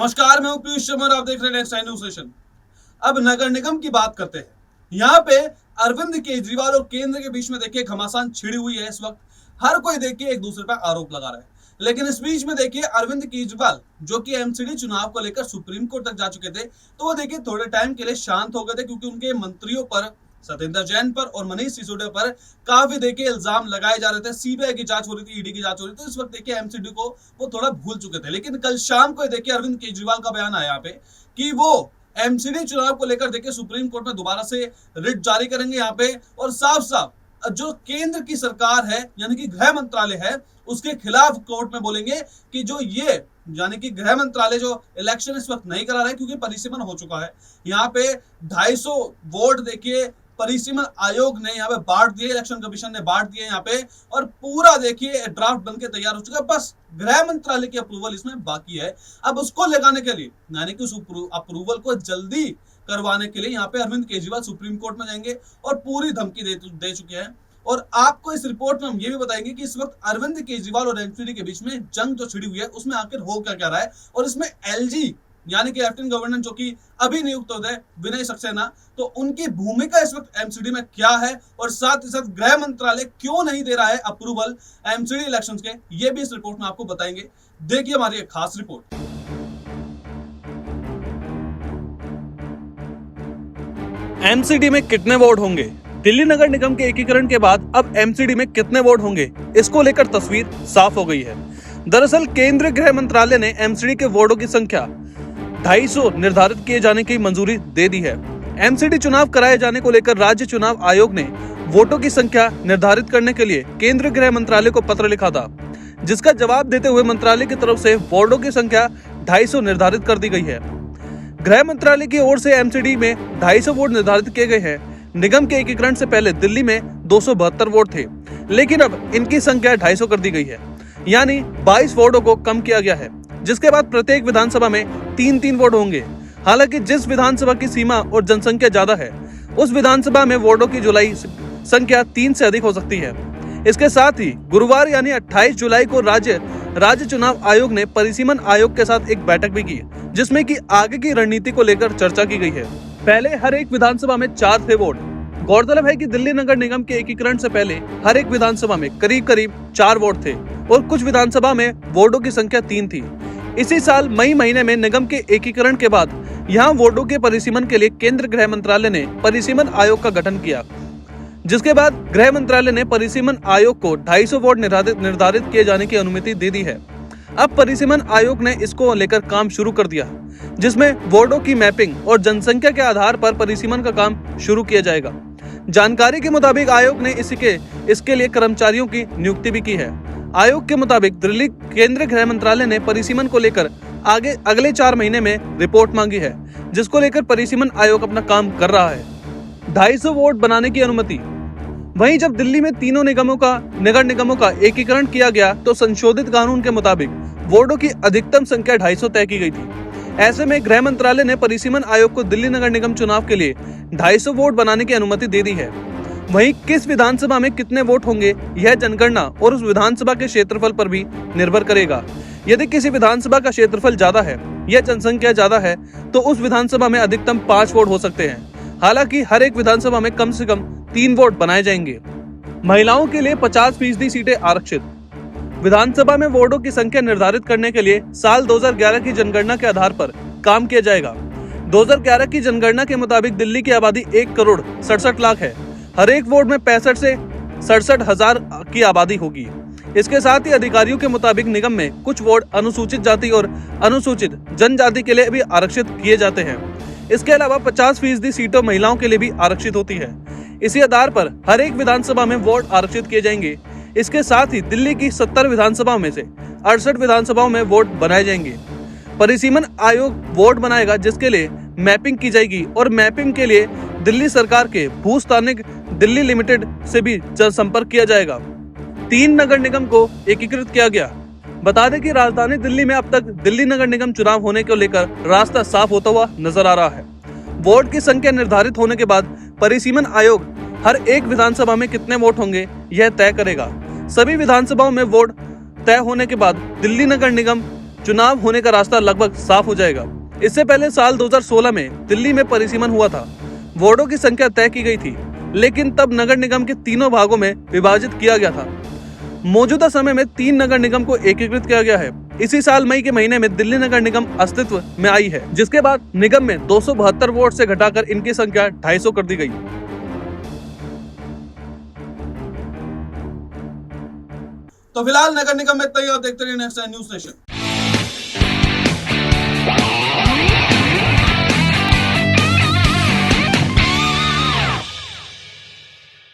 नमस्कार, मैं हूं पीयूष शर्मा और आप देख रहे हैं नेक्स्ट न्यूज सेशन। अब नगर निगम की बात करते हैं। यहाँ पे अरविंद केजरीवाल और केंद्र के बीच में देखिए घमासान छिड़ी हुई है। इस वक्त हर कोई देखिए एक दूसरे पर आरोप लगा रहा है, लेकिन इस बीच में देखिए अरविंद केजरीवाल जो कि एमसीडी चुनाव को लेकर सुप्रीम कोर्ट तक जा चुके थे, तो वो देखिए थोड़े टाइम के लिए शांत हो गए थे, क्योंकि उनके मंत्रियों पर, सत्येंद्र जैन पर और मनीष सिसोदिया पर काफी देखिए इल्जाम लगाए जा रहे थे। सीबीआई की जांच हो रही थी, ईडी की जांच हो रही थी। इस वक्त देखिए एमसीडी को वो थोड़ा भूल चुके थे, लेकिन कल शाम को देखिए अरविंद केजरीवाल का बयान आया यहाँ पे कि वो एमसीडी चुनाव को लेकर देखिए सुप्रीम कोर्ट में दोबारा से रिट जारी करेंगे यहाँ पे, और साफ साफ जो केंद्र की सरकार है यानी कि गृह मंत्रालय है उसके खिलाफ कोर्ट में बोलेंगे कि जो ये यानी कि गृह मंत्रालय जो इलेक्शन इस वक्त नहीं करा रहा है, क्योंकि परिसीमन हो चुका है। यहाँ पे 250 वोट देखिए परिसीमन आयोग ने यहाँ पे बांट दिए, इलेक्शन कमीशन ने बांट दिए यहाँ पे, और पूरा देखिए ड्राफ्ट बनके तैयार हो चुका है। बस गृह मंत्रालय की अप्रूवल इसमें बाकी है। अब उसको लगाने के लिए यानी कि उस अप्रूवल को जल्दी करवाने के लिए यहाँ पे अरविंद केजरीवाल सुप्रीम कोर्ट में जाएंगे और पूरी धमकी दे चुके हैं। और आपको इस रिपोर्ट में हम ये भी बताएंगे कि इस वक्त अरविंद केजरीवाल और एमसीडी के बीच में जंग जो छिड़ी हुई है उसमें आखिर हो क्या रहा है, और इसमें एलजी यानी कि लेफ्टिनेंट गवर्नर जो कि अभी नियुक्त होते हैं विनय सक्सेना, तो उनकी भूमिका इस वक्त एमसीडी में क्या है, और साथ ही साथ गृह मंत्रालय क्यों नहीं दे रहा है अप्रूवल एमसीडी इलेक्शंस के, ये भी इस रिपोर्ट में आपको बताएंगे। देखिए हमारी एक खास रिपोर्ट। एमसीडी में कितने वार्ड होंगे? दिल्ली नगर निगम के एकीकरण के बाद अब एमसीडी में कितने वार्ड होंगे, इसको लेकर तस्वीर साफ हो गई है। दरअसल केंद्रीय गृह मंत्रालय ने एमसीडी के वार्डों की संख्या 250 निर्धारित किए जाने की मंजूरी दे दी है। एमसीडी चुनाव कराए जाने को लेकर राज्य चुनाव आयोग ने वोटों की संख्या निर्धारित करने के लिए केंद्रीय गृह मंत्रालय को पत्र लिखा था, जिसका जवाब देते हुए मंत्रालय की तरफ से वार्डों की संख्या 250 निर्धारित कर दी गई है। गृह मंत्रालय की ओर से एमसीडी में 250 वार्ड निर्धारित किए गए हैं। निगम के एकीकरण से पहले दिल्ली में 272 वार्ड थे, लेकिन अब इनकी संख्या 250 कर दी गई है, यानी 22 वार्डों को कम किया गया है, जिसके बाद प्रत्येक विधानसभा में 3-3 वार्ड होंगे। हालांकि जिस विधानसभा की सीमा और जनसंख्या ज्यादा है उस विधानसभा में वार्डों की जुलाई संख्या 3 से अधिक हो सकती है। इसके साथ ही गुरुवार यानी 28 जुलाई को राज्य चुनाव आयोग ने परिसीमन आयोग के साथ एक बैठक भी की, जिसमें कि आगे की रणनीति को लेकर चर्चा की गई है। पहले हर एक विधानसभा में 4 थे वार्ड। गौरतलब है कि दिल्ली नगर निगम के एकीकरण से पहले हर एक विधानसभा में करीब 4 वार्ड थे और कुछ विधानसभा में वार्डों की संख्या 3 थी। इसी साल मई महीने में निगम के एकीकरण के बाद यहाँ वार्डों के परिसीमन के लिए केंद्र गृह मंत्रालय ने परिसीमन आयोग का गठन किया, जिसके बाद गृह मंत्रालय ने परिसीमन आयोग को 250 वार्ड निर्धारित किए जाने की अनुमति दे दी है। अब परिसीमन आयोग ने इसको लेकर काम शुरू कर दिया, जिसमें वार्डों की मैपिंग और जनसंख्या के आधार पर परिसीमन का काम शुरू किया जाएगा। जानकारी के मुताबिक आयोग ने इसके लिए कर्मचारियों की नियुक्ति भी की है। आयोग के मुताबिक दिल्ली केंद्रीय गृह मंत्रालय ने परिसीमन को लेकर अगले 4 महीने में रिपोर्ट मांगी है, जिसको लेकर परिसीमन आयोग अपना काम कर रहा है। 250 वार्ड बनाने की अनुमति। वहीं जब दिल्ली में तीनों नगर निगमों का एकीकरण किया गया तो संशोधित कानून के मुताबिक वार्डों की अधिकतम संख्या 250 तय की गई थी। ऐसे में गृह मंत्रालय ने परिसीमन आयोग को दिल्ली नगर निगम चुनाव के लिए 250 वोट बनाने की अनुमति दे दी है। वहीं किस विधानसभा में कितने वोट होंगे यह जनगणना और उस विधानसभा के क्षेत्रफल पर भी निर्भर करेगा। यदि किसी विधानसभा का क्षेत्रफल ज्यादा है या जनसंख्या ज्यादा है तो उस विधानसभा में अधिकतम 5 वोट हो सकते हैं। हालांकि हर एक विधानसभा में कम से कम 3 वोट बनाए जाएंगे। महिलाओं के लिए 50% सीटें आरक्षित। विधानसभा में वार्डों की संख्या निर्धारित करने के लिए साल 2011 की जनगणना के आधार पर काम किया जाएगा। 2011 की जनगणना के मुताबिक दिल्ली की आबादी 1 करोड़ 67 लाख है। हर एक वार्ड में 65 से 67 हजार की आबादी होगी। इसके साथ ही अधिकारियों के मुताबिक निगम में कुछ वार्ड अनुसूचित जाति और अनुसूचित जनजाति के लिए भी आरक्षित किए जाते हैं। इसके अलावा 50% सीटों महिलाओं के लिए भी आरक्षित होती है। इसी आधार पर हर एक विधानसभा में वार्ड आरक्षित किए जाएंगे। इसके साथ ही दिल्ली की 70 विधानसभाओं में से 68 विधानसभाओं में वार्ड बनाए जाएंगे। परिसीमन आयोग वार्ड बनाएगा, जिसके लिए मैपिंग की जाएगी और मैपिंग के लिए दिल्ली सरकार के भूस्थानिक दिल्ली लिमिटेड से भी संपर्क किया जाएगा। 3 नगर निगम को एकीकृत किया गया। बता दें कि राजधानी दिल्ली में अब तक दिल्ली नगर निगम चुनाव होने को लेकर रास्ता साफ होता हुआ नजर आ रहा है। वार्ड की संख्या निर्धारित होने के बाद परिसीमन आयोग हर एक विधानसभा में कितने वोट होंगे यह तय करेगा। सभी विधानसभाओं में वोट तय होने के बाद दिल्ली नगर निगम चुनाव होने का रास्ता लगभग साफ हो जाएगा। इससे पहले साल 2016 में दिल्ली में परिसीमन हुआ था। वार्डों की संख्या तय की गई थी, लेकिन तब नगर निगम के तीनों भागों में विभाजित किया गया था। मौजूदा समय में 3 नगर निगम को एकीकृत किया गया है। इसी साल मई के महीने में दिल्ली नगर निगम अस्तित्व में आई है, जिसके बाद निगम में 272 वार्ड से घटाकर इनकी संख्या 250 कर दी गई। तो फिलहाल नगर निगम में इतना ही। आप देखते रहिए नेक्स्ट टाइम न्यूज नेशन।